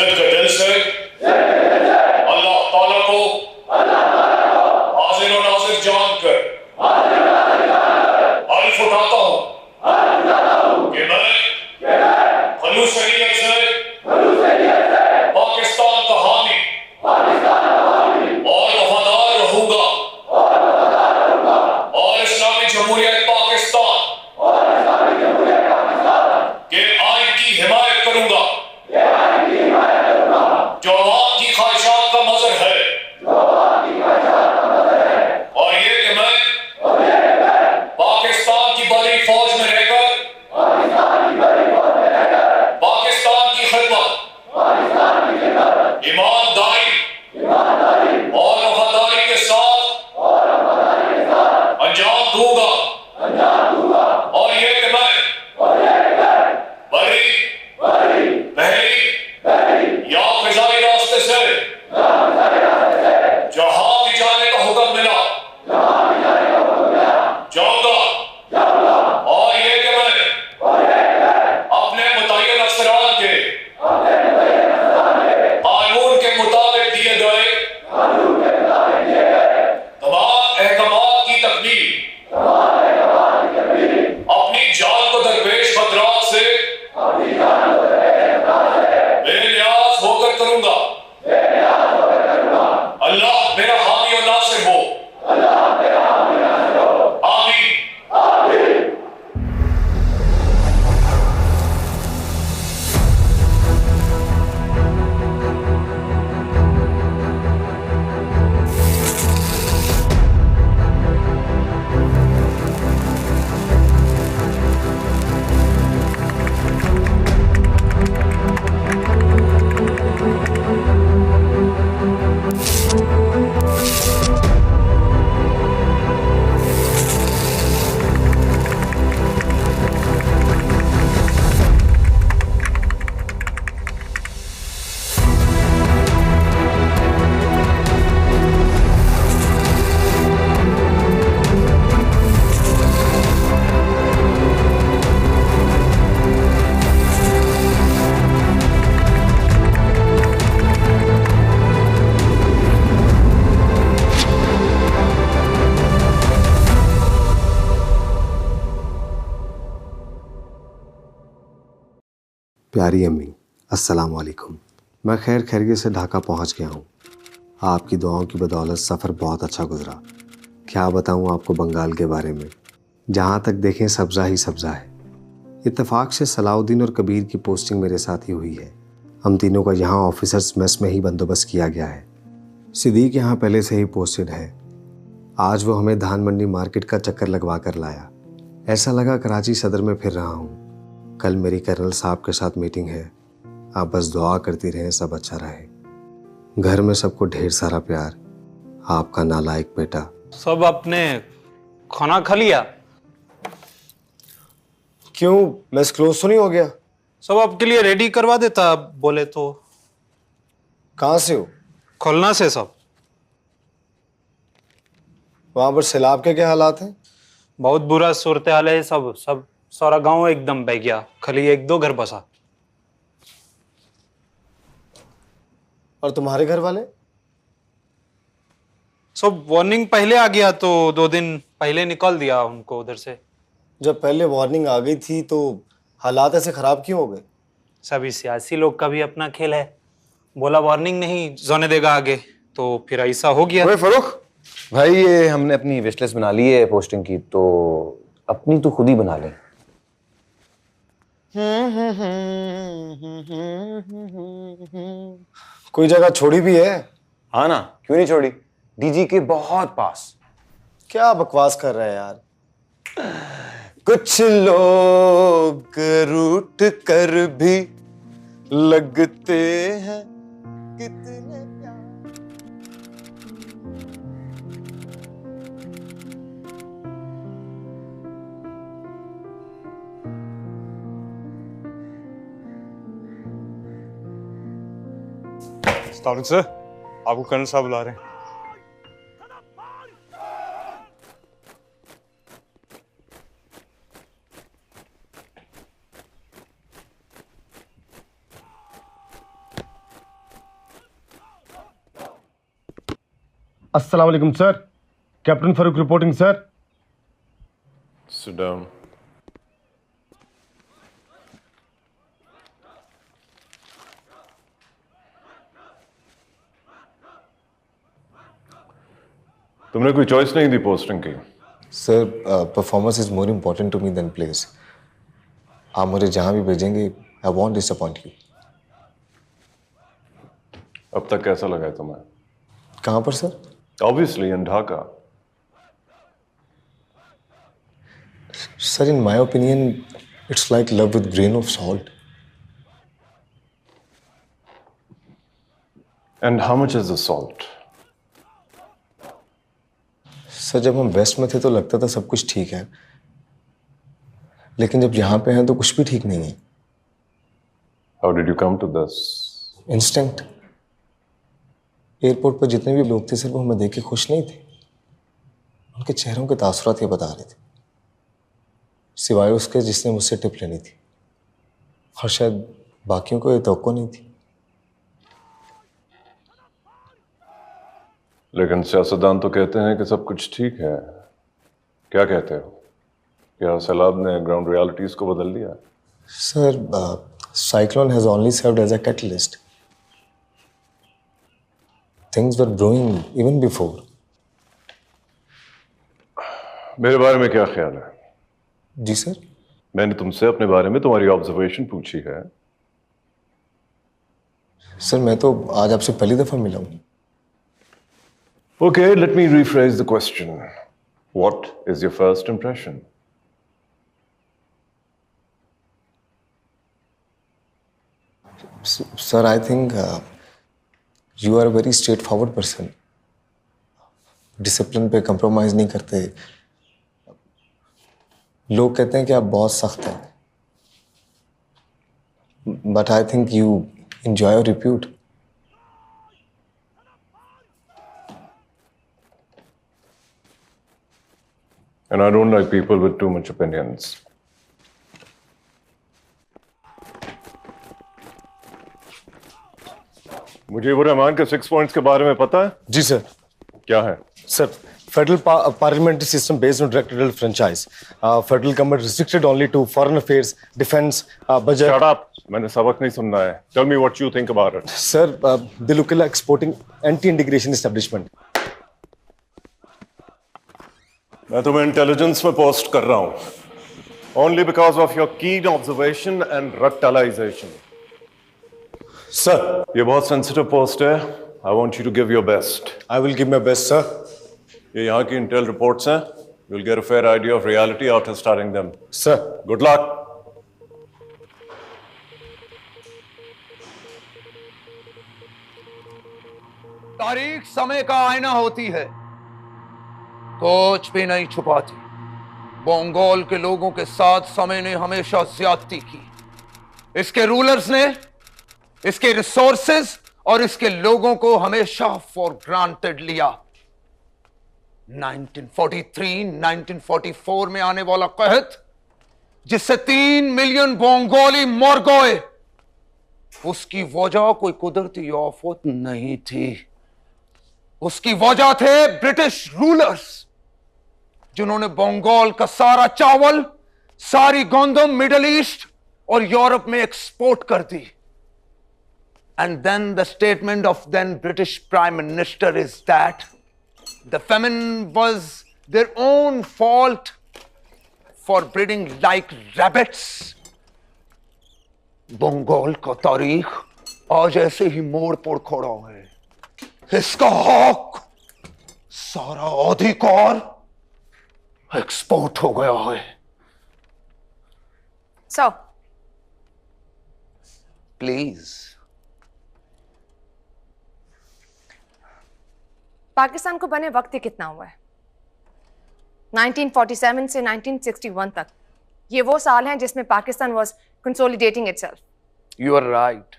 दिल के दिल से अल्लाह ताला को हाजिर और नाजिर जानकर हल्फ उठाता हूँ कि मैं खलूस नीयत से पाकिस्तान का हामी और वफादार रहूंगा और इस्लामी जमहूरियत पाकिस्तान के आइन की हिमायत करूंगा जो अवाम की ख्वाहिशात का मजहर है और ये कि मैं पाकिस्तान की बड़ी फौज में रहकर पाकिस्तान की खिदमत ईमानदारी और वफादारी के साथ अंजाम दूंगा और ये कि मैं बड़ी बहरी या फिजाई रास्ते से जहां भी जाने का हुक्म मिला जाऊंगा और ये कि मैं अपने मुतय्यन अफसरान के कानून के मुताबिक दिए गए तमाम अहकामात की तकमील अपनी जान को दरपेश खतरात से बेनियाज होकर करूंगा। अल्लाह मेरा हामी और नासिर हो। आमीन। प्यारी अम्मी, अस्सलाम वालेकुम। मैं खैर खैरियत से ढाका पहुंच गया हूँ। आपकी दुआओं की बदौलत सफ़र बहुत अच्छा गुजरा। क्या बताऊँ आपको बंगाल के बारे में, जहाँ तक देखें सब्ज़ा ही सब्ज़ा है। इत्तेफाक से सलाउद्दीन और कबीर की पोस्टिंग मेरे साथ ही हुई है। हम तीनों का यहाँ ऑफिसर्स मेस में ही बंदोबस्त किया गया है। सिद्दीक यहाँ पहले से ही पोस्टेड है। आज वो हमें धान मंडी मार्केट का चक्कर लगवा कर लाया। ऐसा लगा कराची सदर में फिर रहा हूँ। कल मेरी कर्नल साहब के साथ मीटिंग है। आप बस दुआ करती रहें सब अच्छा रहे। घर में सबको ढेर सारा प्यार। आपका नालायक बेटा। सब आपने खाना खा लिया? क्यों, मैं क्लोज तो नहीं हो गया? सब आपके लिए रेडी करवा देता बोले तो। कहाँ से हो? खुलना से सब। वहाँ पर सैलाब के क्या हालात हैं? बहुत बुरा सूरत हाल है। सब सारा गांव एकदम बह गया, खाली एक दो घर बसा। और तुम्हारे घर वाले? सब वार्निंग पहले आ गया तो 2 दिन पहले निकाल दिया उनको उधर से। जब पहले वार्निंग आ गई थी तो हालात ऐसे खराब क्यों हो गए? सभी सियासी लोग का भी अपना खेल है। बोला वार्निंग नहीं जाने देगा आगे, तो फिर ऐसा हो गया। ओए फरूख भाई, ये हमने अपनी विश लिस्ट बना ली है पोस्टिंग की, तो अपनी तो खुद ही बना ले। कोई जगह छोड़ी भी है? हाँ ना, क्यों नहीं छोड़ी, डीजी के बहुत पास। क्या बकवास कर रहे हैं यार। कुछ लोग रूठ कर भी लगते हैं कितने प्यार। सर, आपको कर्नल साहब बुला रहे हैं। अस्सलाम वालेकुम sir, captain Farooq reporting sir. Sit down. तुमने कोई चॉइस नहीं दी पोस्टिंग की? Sir performance is more important to me than place. आप मुझे जहाँ भी भेजेंगे आई वॉन्ट डिसअपॉइंट यू। अब तक कैसा लगा है तुम्हें? कहाँ पर sir? Obviously in Dhaka. Sir in my opinion it's like love with grain of salt. And how much is the salt? Sir जब हम वेस्ट में थे तो लगता था सब कुछ ठीक है, लेकिन जब यहाँ पे हैं तो कुछ भी ठीक नहीं है। How did you come to this? Instinct. Airport पर जितने भी लोग थे सर वो हमें देख के खुश नहीं थे। उनके चेहरों के तासुरात ये बता रहे थे, सिवाय उसके जिसने मुझसे टिप लेनी थी, और शायद बाकियों को ये तवक्को नहीं थी। लेकिन सियासतदान तो कहते हैं कि सब कुछ ठीक है। क्या कहते हो? क्या सैलाब ने ग्राउंड रियलिटीज को बदल दिया? Sir cyclone has only served as a catalyst. Things were brewing even before. मेरे बारे में क्या ख्याल है? जी सर। मैंने तुमसे अपने बारे में तुम्हारी ऑब्जर्वेशन पूछी है। सर मैं तो आज आपसे पहली दफा मिला हूँ। Okay, let me rephrase the question. What is your first impression? Sir, I think you are a very straightforward person. Discipline पे कंप्रोमाइज नहीं करते। लोग कहते हैं कि आप बहुत सख्त हैं, but I think you enjoy your repute. And I don't like people with too much opinions. Mujibur Rahman के 6 पॉइंट्स के बारे में पता है? जी सर। क्या है? Sir, federal parliamentary system based on direct federal franchise. Federal government restricted only to foreign affairs, defense, budget. Shut up. मैंने सबक नहीं सुनना है. Tell me what you think about it. Sir, they look like exporting anti-integration establishment. मैं तुम्हें intelligence में post कर रहा हूं only because of your keen observation and articulation. Sir, ये बहुत सेंसिटिव पोस्ट है। I want you to give your best. I will give my best, sir. ये यहाँ की इंटेल रिपोर्ट्स हैं। You will get a fair idea of reality after starting them. Sir. Good luck. तारीख समय का आईना होती है, कुछ भी नहीं छुपाती। बंगाल के लोगों के साथ समय ने हमेशा ज्यादती की। इसके रूलर्स ने इसके रिसोर्सेज और इसके लोगों को हमेशा फॉर ग्रांटेड लिया। 1943, 1944 में आने वाला कहत जिससे 3 मिलियन बंगाली मर गए, उसकी वजह कोई कुदरती आफत नहीं थी। उसकी वजह थे ब्रिटिश रूलर्स, जिन्होंने बंगाल का सारा चावल, सारी गंदम मिडिल ईस्ट और यूरोप में एक्सपोर्ट कर दी। And then the statement of then British prime minister is that the famine was their own fault for breeding like rabbits. Bengal का तारीख आज ऐसे ही मोड़ पर खड़ा है। इसका हक, सारा अधिकार एक्सपोर्ट हो गया है। So, please. पाकिस्तान को बने वक्त ही कितना हुआ है? 1947 से 1961 तक। ये वो साल हैं जिसमें Pakistan was consolidating itself. You are right,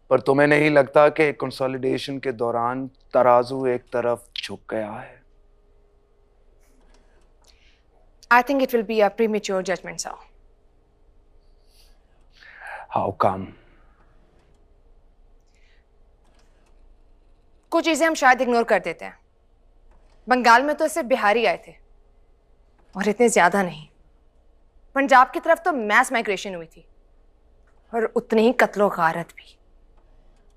पर तुम्हें नहीं लगता कि कंसोलिडेशन के दौरान तराजू एक तरफ झुक गया है? I think it will be a premature judgment, sir. How come? कुछ चीजें हम शायद इग्नोर कर देते हैं, बंगाल में तो सिर्फ बिहारी आए थे और इतने ज्यादा नहीं। पंजाब की तरफ तो मैस माइग्रेशन हुई थी और उतनी ही कत्लो गारत भी।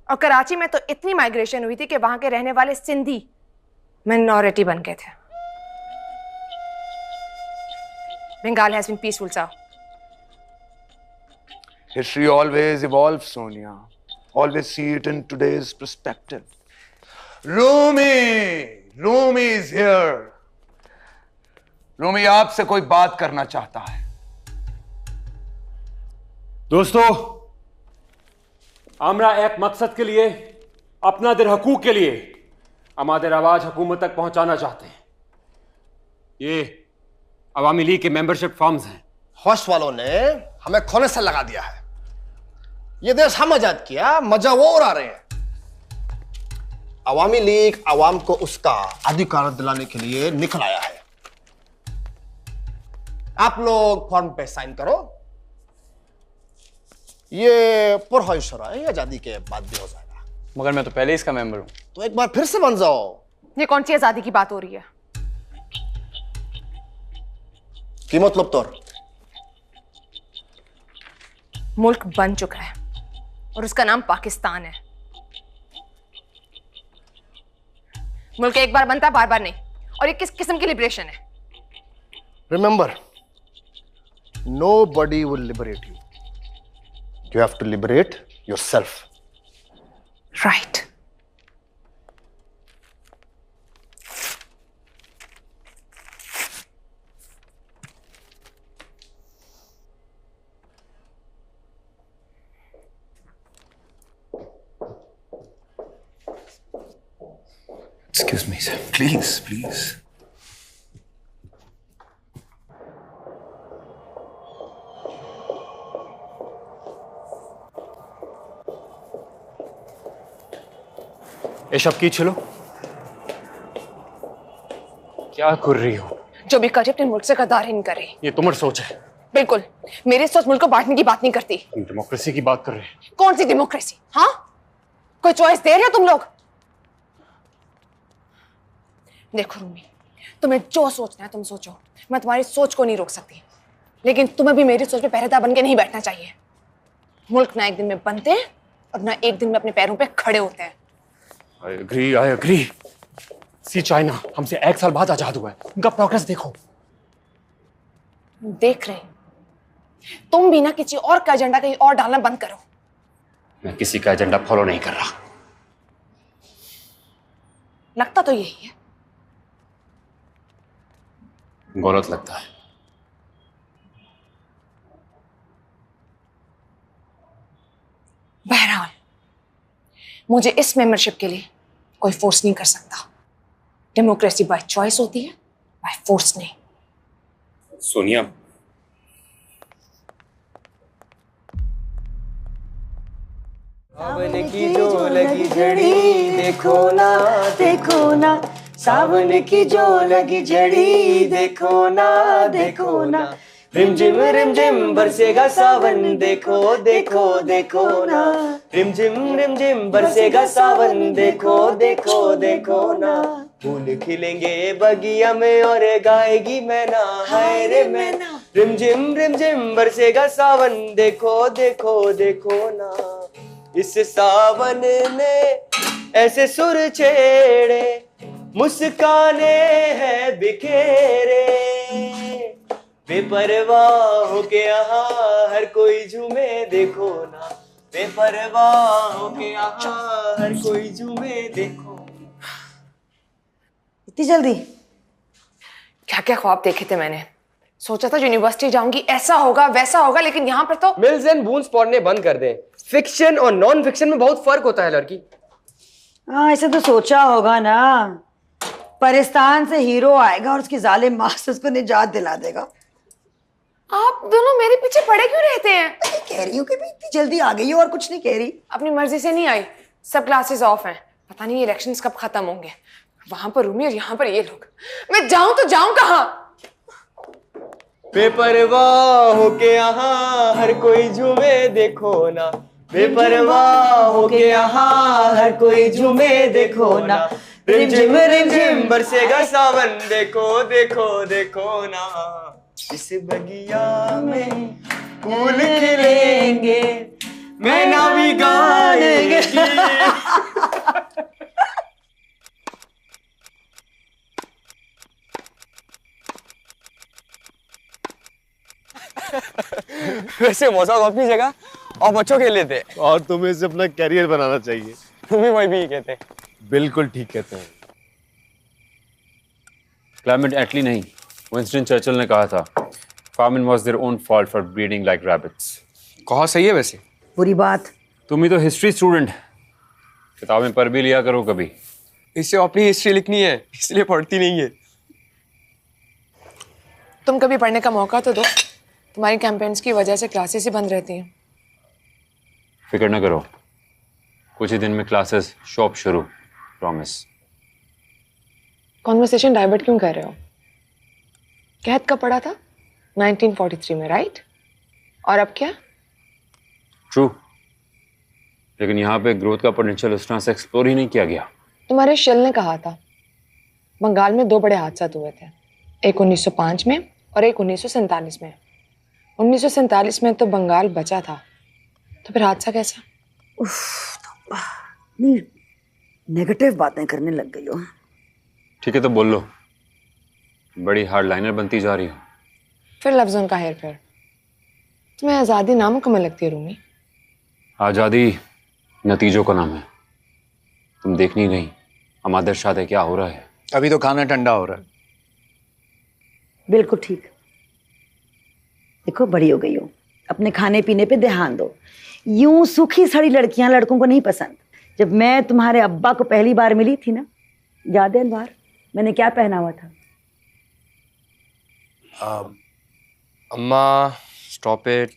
और कराची में तो इतनी माइग्रेशन हुई थी कि वहां के रहने वाले सिंधी मिनॉरिटी बन गए थे। Bengal has been peaceful sir. History always evolves, Sonia. Always see it in today's perspective. Rumi is here. Rumi आपसे कोई बात करना चाहता है। दोस्तों, আমরা एक मकसद के लिए, अपना दिल हकूक के लिए हमारे आवाज हुकूमत तक पहुंचाना चाहते हैं। ये अवामी लीग के मेंबरशिप फॉर्म्स हैं। होश वालों ने हमें खोने से लगा दिया है। ये देश हम आजाद किया, मजा वो उड़ा रहे हैं। अवामी लीग अवाम को उसका अधिकार दिलाने के लिए निकल आया है। आप लोग फॉर्म पे साइन करो। ये पुरहौसला है, आजादी के बाद भी हो जाएगा। मगर मैं तो पहले इसका मेंबर हूं। तो एक बार फिर से बन जाओ। ये कौन सी आजादी की बात हो रही है? की मतलब तौर मुल्क बन चुका है और उसका नाम पाकिस्तान है। मुल्क एक बार बनता, बार बार नहीं। और ये किस किस्म की लिबरेशन है? Remember, nobody will liberate you. You have to liberate yourself. Right. Excuse me, sir. Please. ये सब की छिलो क्या कर रही हो? जो भी करे अपने मुल्क से गद्दारी नहीं करे। ये तुम्हारी सोच है। बिल्कुल, मेरी सोच मुल्क को बांटने की बात नहीं करती। तुम डेमोक्रेसी की बात कर रहे हैं। कौन सी डेमोक्रेसी? हाँ, कोई चॉइस दे रहे हो तुम लोग? देखो रूमी, तुम्हें जो सोचना है तुम सोचो, मैं तुम्हारी सोच को नहीं रोक सकती, लेकिन तुम्हें भी मेरी सोच पे पहरेदार बन के नहीं बैठना चाहिए। मुल्क ना एक दिन में बनते हैं और ना एक दिन में अपने पैरों पे खड़े होते हैं। I agree. सी चाइना हमसे 1 साल बाद आजाद हुआ है, उनका प्रोग्रेस देखो। देख रहे हैं। तुम भी ना किसी और का एजेंडा कहीं और डालना बंद करो। मैं किसी का एजेंडा फॉलो नहीं कर रहा। लगता तो यही है। गलत लगता है। बहरहाल, मुझे इस मेंबरशिप के लिए कोई फोर्स नहीं कर सकता। डेमोक्रेसी बाय चॉइस होती है, बाय फोर्स नहीं। सोनिया, सावन की जो लगी झड़ी देखो ना सावन की जो लगी झड़ी देखो ना रिमझिम बरसेगा सावन देखो ना रिमझिम बरसेगा सावन देखो ना फूल खिलेंगे बगिया में और गाएगी मैना हाय रे मैना रिमझिम बरसेगा सावन देखो ना इस सावन ने ऐसे सुर छेड़े मुस्काने हैं बिखेरे बेपरवाह हो के यहाँ हर कोई झूमे देखो ना बेपरवाह हो के यहाँ हर कोई झूमे देखो। इतनी जल्दी? क्या क्या ख्वाब देखे थे मैंने। सोचा था यूनिवर्सिटी जाऊंगी, ऐसा होगा वैसा होगा, लेकिन यहाँ पर तो मिल्स एंड बून्स पढ़ने बंद कर दें। फिक्शन और नॉन फिक्शन में बहुत फर्क होता है लड़की। हाँ, ऐसे तो सोचा होगा ना। पाकिस्तान से हीरो आएगा और उसकी जालिम माँ से उसको निजात दिला देगा। आप दोनों मेरे पीछे पड़े क्यों रहते हैं? मैं कह रही हूँ कि भी इतनी जल्दी आ गई हो और कुछ नहीं कह रही। अपनी मर्जी से नहीं आई, सब क्लासेस ऑफ हैं। पता नहीं ये इलेक्शंस कब खत्म होंगे। वहां पर रूमी और यहाँ पर ये लोग। मैं जाऊं तो जाऊं कहाँ? बेपरवाह हो के यहाँ हर कोई झूमे देखो ना बेपरवाह हो के यहाँ हर कोई झूमे देखो ना रिम झिम बरसेगा सावन, देखो देखो देखो ना, इस बगिया में फूल खिलेंगे, मैना भी गाएंगे। वैसे मौसम अपनी जगह और बच्चों के लिए थे, और तुम्हें इसे अपना कैरियर बनाना चाहिए। तुम भी वही भी कहते। बिल्कुल ठीक कहते हैं। क्लेमेंट एटली नहीं, विंस्टन चर्चिल ने कहा था, famine was their own fault for breeding like rabbits। कहा सही है वैसे। बुरी बात। तुम ही तो हिस्ट्री स्टूडेंट, किताबें पढ़ भी लिया करो कभी। इससे अपनी हिस्ट्री लिखनी है, इसलिए पढ़ती नहीं है। तुम कभी पढ़ने का मौका तो दो, तुम्हारी कैंपेन्स की वजह से क्लासेस ही बंद रहती हैं। फिक्र न करो, कुछ ही दिन में क्लासेस शॉप शुरू, प्रॉमिस। कॉन्वर्सेशन डाइवर्ट क्यों कर रहे हो? कहत कब पढ़ा था? 1943 में, राइट? और अब क्या? ट्रू, लेकिन यहाँ पे ग्रोथ का पोटेंशियल उस तरह से एक्सप्लोर ही नहीं किया गया। तुम्हारे शेल ने कहा था बंगाल में 2 बड़े हादसा हुए थे, एक 1905 में और एक 1947 में। 1947 में तो बंगाल बचा था, तो फिर हादसा कैसा? नहीं, नेगेटिव बातें करने लग गई हो। ठीक है तो बोल लो, बड़ी हार्डलाइनर बनती जा रही हो। फिर लफ्जों का हेर फेर। तुम्हें आज़ादी नामुकम्मल लगती है रूमी? आज़ादी नतीजों का नाम है। तुम देख नहीं रही हमारे साथ क्या हो रहा है। अभी तो खाना ठंडा हो रहा है। बिल्कुल ठीक। देखो बड़ी हो गई हो, अपने खाने पीने पे ध्यान दो। यूं सूखी सड़ी लड़कियां लड़कों को नहीं पसंद। जब मैं तुम्हारे अब्बा को पहली बार मिली थी ना, याद है अनवार, मैंने क्या पहना हुआ था? अम्मा स्टॉप इट।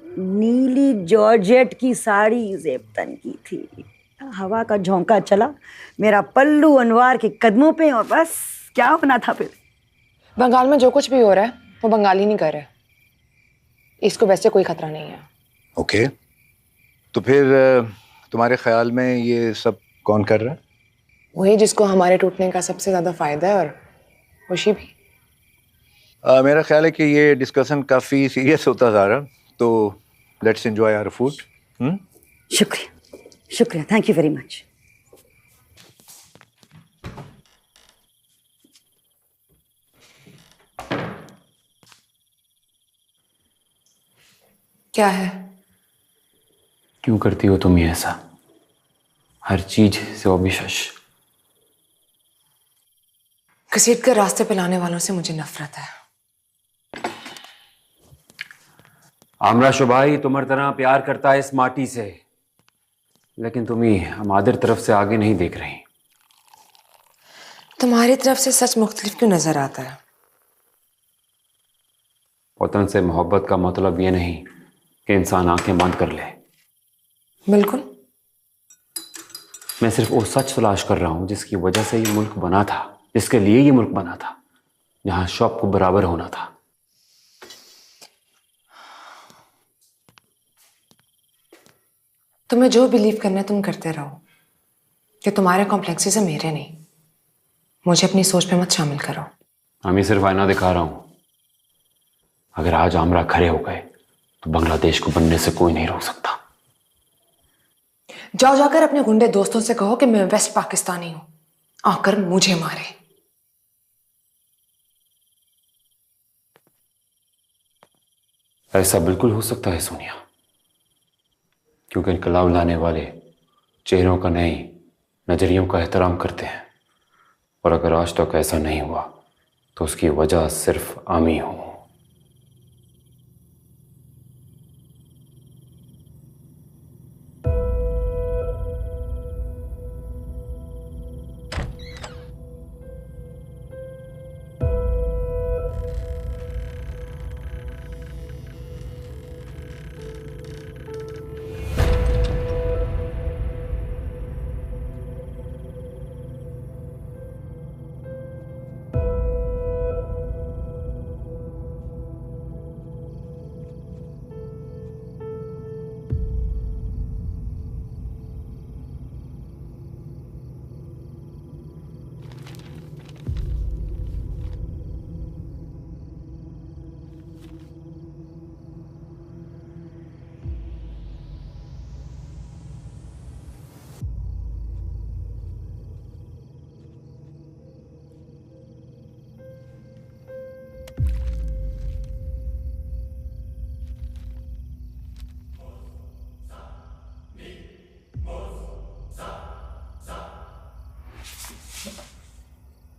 नीली जॉर्जेट की साड़ी जेबतन की थी। हवा का झोंका चला, मेरा पल्लू अनवार के कदमों पे, और बस क्या होना था फिर। बंगाल में जो कुछ भी हो रहा है वो बंगाली नहीं कर रहे, इसको वैसे कोई खतरा नहीं है। ओके, तो फिर तुम्हारे ख्याल में ये सब कौन कर रहा है? वही जिसको हमारे टूटने का सबसे ज्यादा फायदा है, और खुशी भी। मेरा ख्याल है कि ये डिस्कशन काफी सीरियस होता जा रहा, तो लेट्स एंजॉय आवर फूड। शुक्रिया, शुक्रिया, थैंक यू वेरी मच। क्या है? क्यों करती हो तुम ये ऐसा? हर चीज से अविश्वास। घसीट कर रास्ते पे लाने वालों से मुझे नफरत है। आमरा शुभाई तुम्हारी तरह प्यार करता है इस माटी से, लेकिन तुम ही हमारी तरफ से आगे नहीं देख रही। तुम्हारी तरफ से सच मुख्तलिफ क्यों नजर आता है? वतन से मोहब्बत का मतलब ये नहीं कि इंसान आंखें बंद कर ले। बिल्कुल। मैं सिर्फ वो सच तलाश कर रहा हूं जिसकी वजह से ये मुल्क बना था, जिसके लिए ये मुल्क बना था, जहां शौक को बराबर होना था। तुम्हें जो बिलीव करना है तुम करते रहो, कि तुम्हारे कॉम्प्लेक्सेस है मेरे नहीं। मुझे अपनी सोच पे मत शामिल करो। मैं सिर्फ आईना दिखा रहा हूं। अगर आज आमरा खड़े हो गए तो बांग्लादेश को बनने से कोई नहीं रोक सकता। जाओ जाकर अपने गुंडे दोस्तों से कहो कि मैं वेस्ट पाकिस्तानी हूं, आकर मुझे मारे। ऐसा बिल्कुल हो सकता है सोनिया, क्योंकि इनकलाब लाने वाले चेहरों का नहीं नजरियों का एहतराम करते हैं, और अगर आज तक ऐसा नहीं हुआ तो उसकी वजह सिर्फ आमी हूं।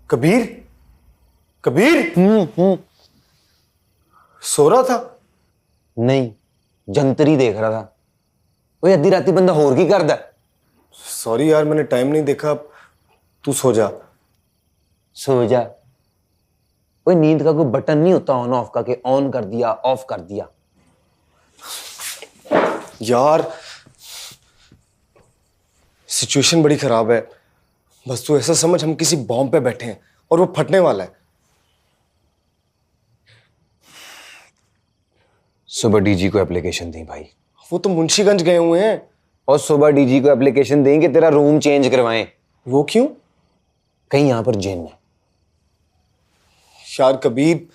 कबीर, कबीर। सो रहा था? नहीं, जंतरी देख रहा था। वो अद्धी राती बंदा होर की करदा? सॉरी यार, मैंने टाइम नहीं देखा। तू सो जा। सो जा। कोई नींद का कोई बटन नहीं होता ऑन ऑफ का कि ऑन कर दिया ऑफ कर दिया। यार सिचुएशन बड़ी खराब है। बस तू ऐसा समझ हम किसी बॉम्ब पे बैठे हैं और वो फटने वाला है। सुबह डीजी को एप्लीकेशन दी भाई। वो तो मुंशीगंज गए हुए हैं। और सुबह डीजी को एप्लीकेशन देंगे तेरा रूम चेंज करवाएं। वो क्यों? कहीं यहां पर जिन है। यार कबीर,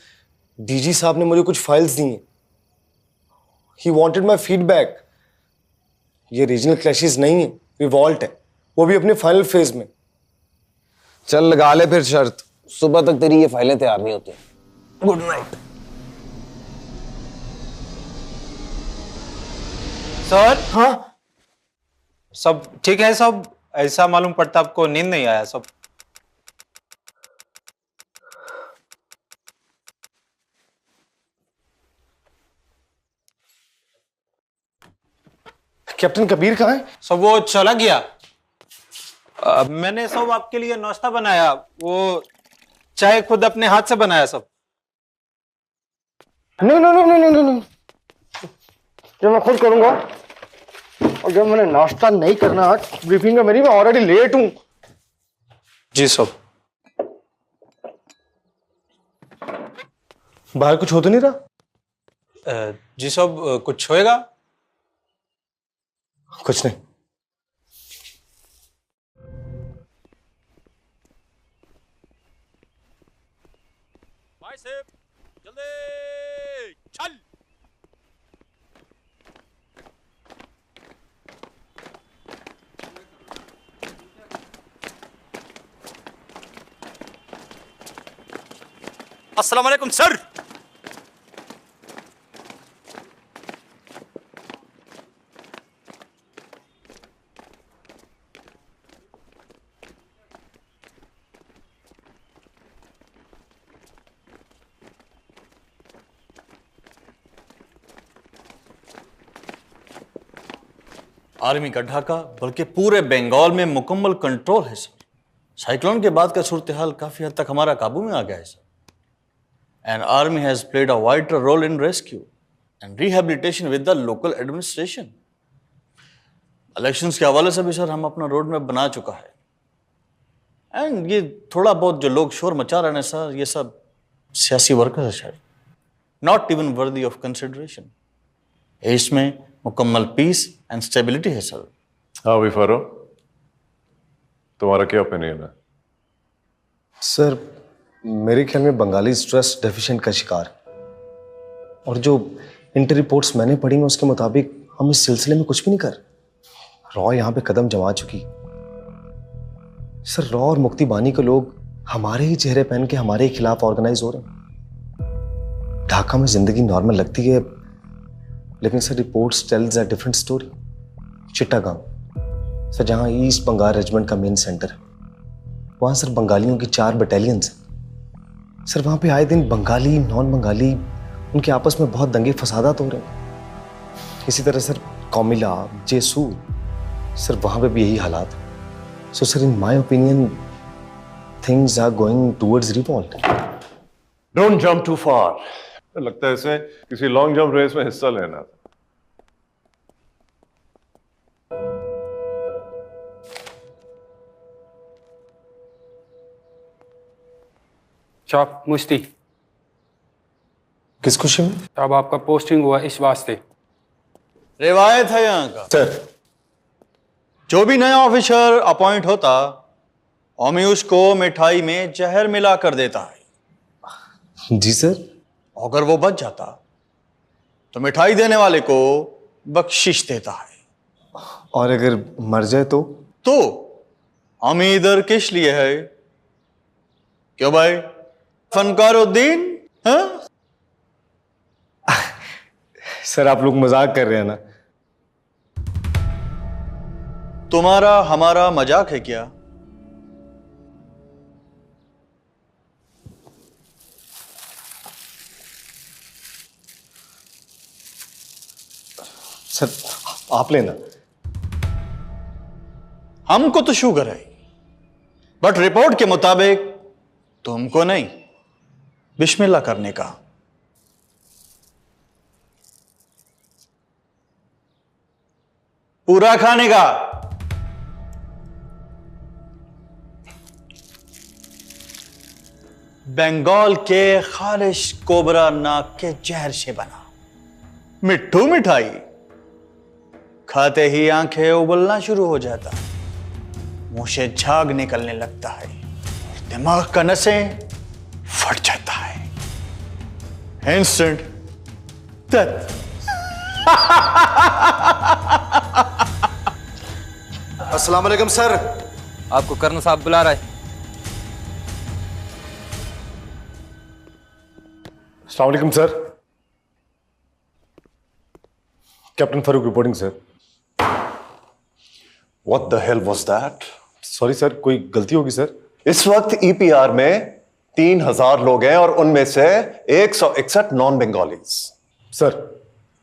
डीजी साहब ने मुझे कुछ फाइल्स दी हैं। He wanted my feedback. ये रीजनल क्लैशेस नहीं है, रिवॉल्ट है, वो भी अपने फाइनल फेज में। चल लगा ले फिर शर्त, सुबह तक तेरी ये फाइलें तैयार नहीं होती। Good night. सर। हाँ, सब ठीक है सब? ऐसा मालूम पड़ता आपको नींद नहीं आया सब? कैप्टन कबीर कहाँ है? सब वो चला गया। मैंने सब आपके लिए नाश्ता बनाया, वो चाय खुद अपने हाथ से बनाया सब। No no no no no no no, जो मैं खुद करूंगा। और जब मैंने नाश्ता नहीं करना आज ब्रीफिंग में मेरी, मैं ऑलरेडी लेट हूं। जी सब। बाहर कुछ हो तो नहीं रहा? जी सब, कुछ होएगा? कुछ नहीं। जल्दी चल। अस्सलाम वालेकुम सर। आर्मी का ढाका बल्कि पूरे बंगाल में मुकम्मल कंट्रोल है सर। साइक्लोन के बाद का सूरत हाल काफी हद तक हमारा काबू में आ गया है sir. And army has played a vital role in rescue and rehabilitation with the local administration. Elections के हवाले से भी सर हम अपना रोड मैप बना चुका है। एंड ये थोड़ा बहुत जो लोग शोर मचा रहे हैं सर, ये सब सियासी वर्कर्स है sir, not even worthy of consideration. इसमें मुकम्मल पीस एंड स्टेबिलिटी है सर। हाँ विफारो, तुम्हारा क्या ओपिनियन है? सर मेरे ख्याल में बंगाली स्ट्रेस डेफिशिएंट का शिकार, और जो इंटर रिपोर्ट्स मैंने पढ़ी हैं उसके मुताबिक हम इस सिलसिले में कुछ भी नहीं कर। रॉ यहाँ पे कदम जमा चुकी। सर रॉ और मुक्ति बानी के लोग हमारे ही चेहरे पहन के हमारे ही खिलाफ ऑर्गेनाइज हो रहे हैं। ढाका में जिंदगी नॉर्मल लगती है, लेकिन sir reports tells a different story. Chittagong sir, जहाँ ईस्ट बंगाल रेजिमेंट का मेन सेंटर है, वहाँ सर बंगालियों की 4 बटालियंस हैं। सर वहाँ पे आए दिन बंगाली नॉन बंगाली उनके आपस में बहुत दंगे फसादात हो रहे हैं। इसी तरह सर कोमिला, जेसूर, सर वहाँ पे भी यही हालात है। So sir in my opinion things are going towards revolt. Don't jump too far. लगता है इसे किसी लॉन्ग जंप रेस में हिस्सा लेना था। चौक मुश्ती। किस खुशी में? अब आपका पोस्टिंग हुआ इस वास्ते। रिवायत है यहाँ का सर, जो भी नया ऑफिसर अपॉइंट होता ओमी उसको मिठाई में जहर मिला कर देता है। जी सर। अगर वो बच जाता तो मिठाई देने वाले को बख्शिश देता है। और अगर मर जाए तो अमी इधर किस लिए है? क्यों भाई, फनकारुद्दीन? हाँ? सर आप लोग मजाक कर रहे हैं ना? तुम्हारा हमारा मजाक है क्या? सर आप लेना। हमको तो शुगर है, बट रिपोर्ट के मुताबिक तुमको नहीं। बिस्मिल्लाह करने का। पूरा खाने का। बंगाल के खालिश कोबरा नाक के जहर से बना मिट्ठू मिठाई खाते ही आंखें उबलना शुरू हो जाता, मुंह से झाग निकलने लगता है, दिमाग का नसें फट जाता है। Instant death. अस्सलाम वालेकुम सर। आपको कर्नल साहब बुला रहा है। अस्सलाम वालेकुम sir. Captain Farooq reporting sir. What the hell was that? Sorry sir, कोई गलती होगी सर। इस वक्त ईपीआर में 3000 लोग हैं और उनमें से 161 नॉन बंगालीज। सर,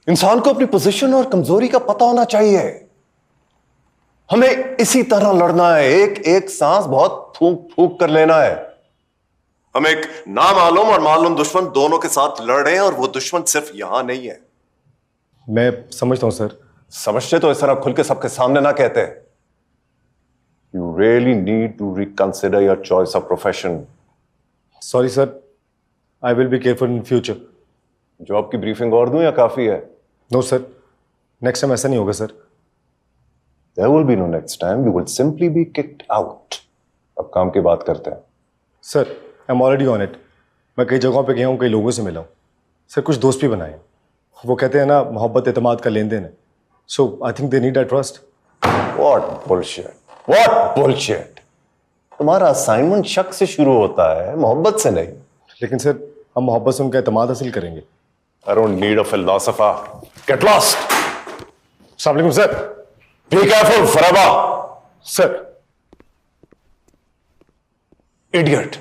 इंसान को अपनी पोजीशन और कमजोरी का पता होना चाहिए। हमें इसी तरह लड़ना है, एक एक सांस बहुत फूंक फूंक कर लेना है। हम एक नामालूम और मालूम दुश्मन दोनों के साथ लड़ रहे हैं और वो दुश्मन सिर्फ यहां नहीं है। मैं समझता हूं सर। समझते तो इस तरह खुल के सबके सामने ना कहते। You really need to reconsider your choice of profession. Sorry sir, I will be careful in future. Job की ब्रीफिंग और दूं या काफी है? नो सर, नेक्स्ट टाइम ऐसा नहीं होगा sir. There will be no next time. You will simply be kicked out. अब काम की बात करते हैं। Sir, I am already on it. मैं कई जगहों पे गया हूँ, कई लोगों से मिला हूँ सर, कुछ दोस्त भी बनाए। वो कहते हैं ना, मोहब्बत एतमाद का लेन देन है। So I think they need that trust. What bullshit! What bullshit! तुम्हारा असाइनमेंट शक से शुरू होता है, मोहब्बत से नहीं। लेकिन सर, हम मोहब्बत से उनका एतमाद हासिल करेंगे। I don't need a philosopher. Get lost! अस्सलाम वालेकुम sir. Be careful, forever! Sir. Idiot!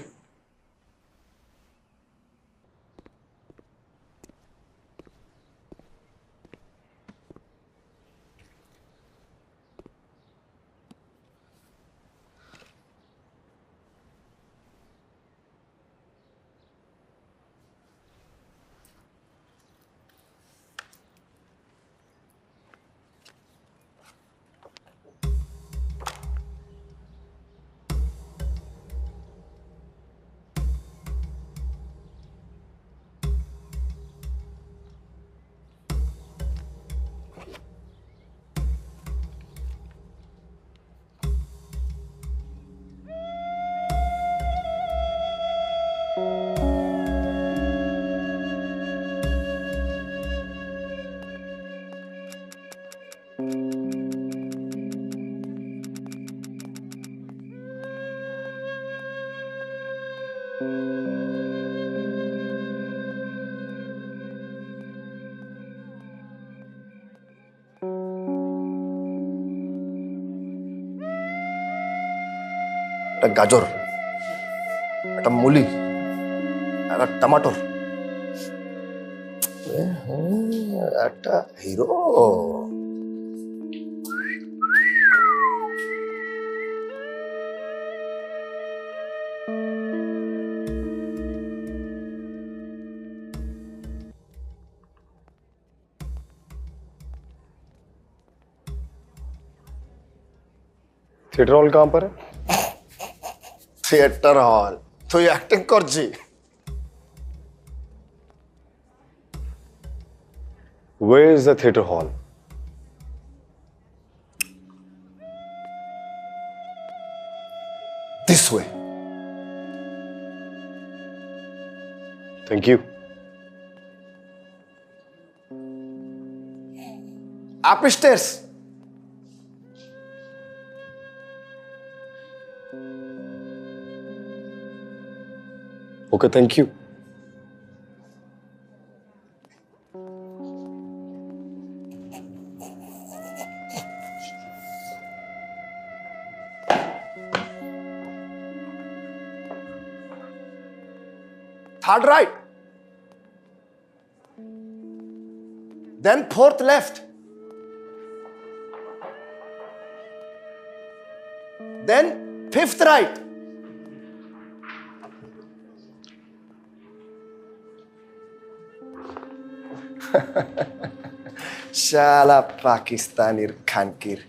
একটা গাজর, একটা মুলি, একটা টমাটোর, একটা হিরো। थिएटर हॉल कहाँ पर है? থিয়েটার হল? তুই অ্যাক্টিং করছি? Where is the theater hall? This way. Thank you. Upstairs. Okay, thank you. Third right. Then fourth left. Then fifth right. शाला पाकिस्तानी खानकीर।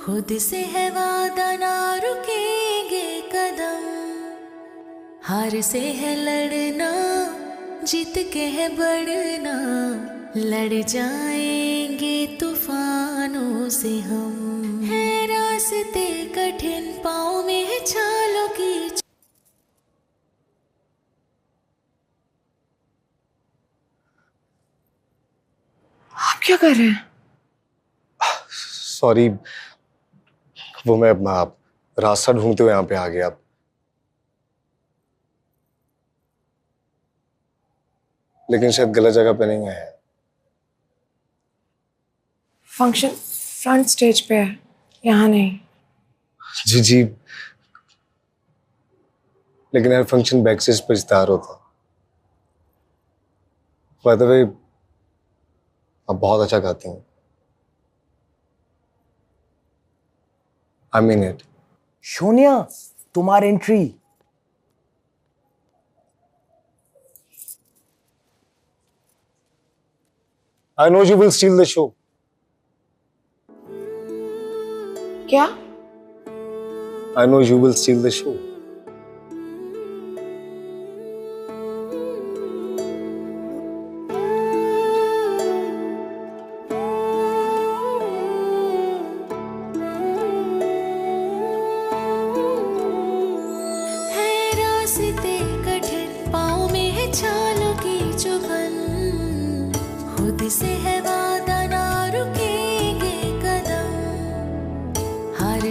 खुद से है वादा ना रुकेंगे कदम, हार से है लड़ना जीत के है बढ़ना, लड़ जाएंगे तूफानों से हम। है रास्ते कठिन पाँव में है छालों की। आप क्या कर रहे हैं? सॉरी, वो मैं रास्ता ढूंढते हुए यहाँ पे आ गया। लेकिन शायद गलत जगह पे नहीं आया। फंक्शन फ्रंट स्टेज पे है, यहाँ नहीं। जी जी, लेकिन यार फंक्शन बैक स्टेज पे तैयार होता। बाय द वे, आप बहुत अच्छा गाती हैं। I mean it. सोनिया, तुम्हारी entry. I know you will steal the show. क्या? I know you will steal the show.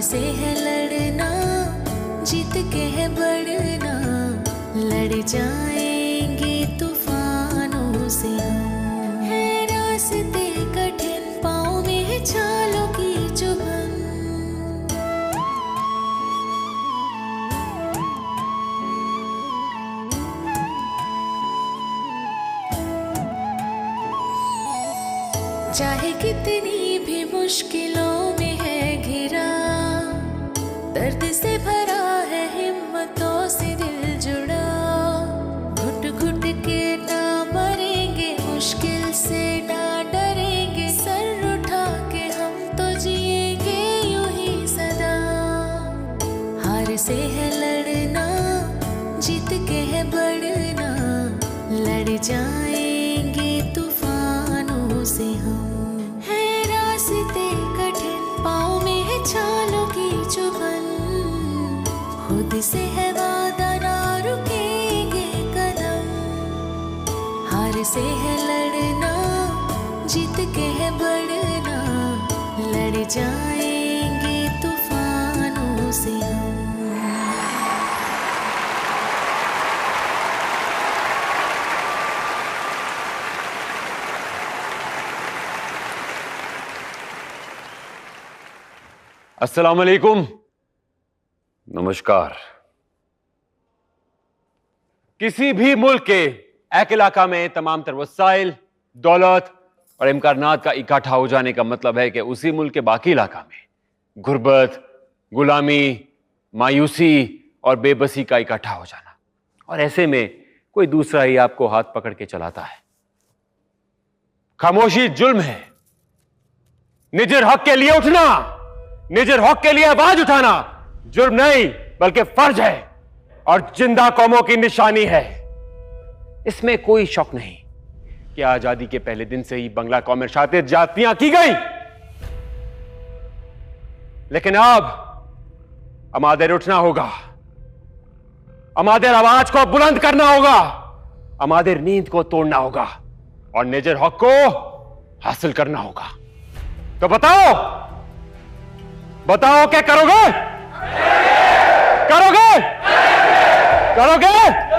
से है लड़ना जीत के है बढ़ना, लड़ जाएंगे तूफानों से हम। है रास्ते कठिन पाँव में है छालों की चुभन। चाहे कितनी भी मुश्किलों में है घिरा, दर्द से भरा है हिम्मतों से दिल जुड़ा, घुट घुट के ना मरेंगे मुश्किल से ना डरेंगे, सर उठा के हम तो जिएंगे यूं ही सदा। हार से है लड़ना जीत के है बढ़ना, लड़ जाएंगे तूफानों से हम। है रास्ते कठिन पाँव में है छालों की चुभन, खुद से है वादा ना रुकेंगे कदम, हार से है लड़ना जीत के है बढ़ना, लड़ जाएंगे तूफानों से हम। अस्सलाम वालेकुम। नमस्कार। किसी भी मुल्क के एक इलाका में तमाम तर वसाइल, दौलत और इम्कानात का इकट्ठा हो जाने का मतलब है कि उसी मुल्क के बाकी इलाका में गुर्बत, गुलामी, मायूसी और बेबसी का इकट्ठा हो जाना, और ऐसे में कोई दूसरा ही आपको हाथ पकड़ के चलाता है। खामोशी जुल्म है। निजर हक के लिए उठना, निजर हक के लिए आवाज उठाना जुर्म नहीं बल्कि फर्ज है और जिंदा कौमों की निशानी है। इसमें कोई शक नहीं कि आजादी के पहले दिन से ही बंगला कौम में शातिर जातियां की गई, लेकिन अब अमादेर उठना होगा, अमादेर आवाज को बुलंद करना होगा, अमादेर नींद को तोड़ना होगा। और नेजर हक को हासिल करना होगा। तो बताओ बताओ क्या करोगे? करोगे? करोगे?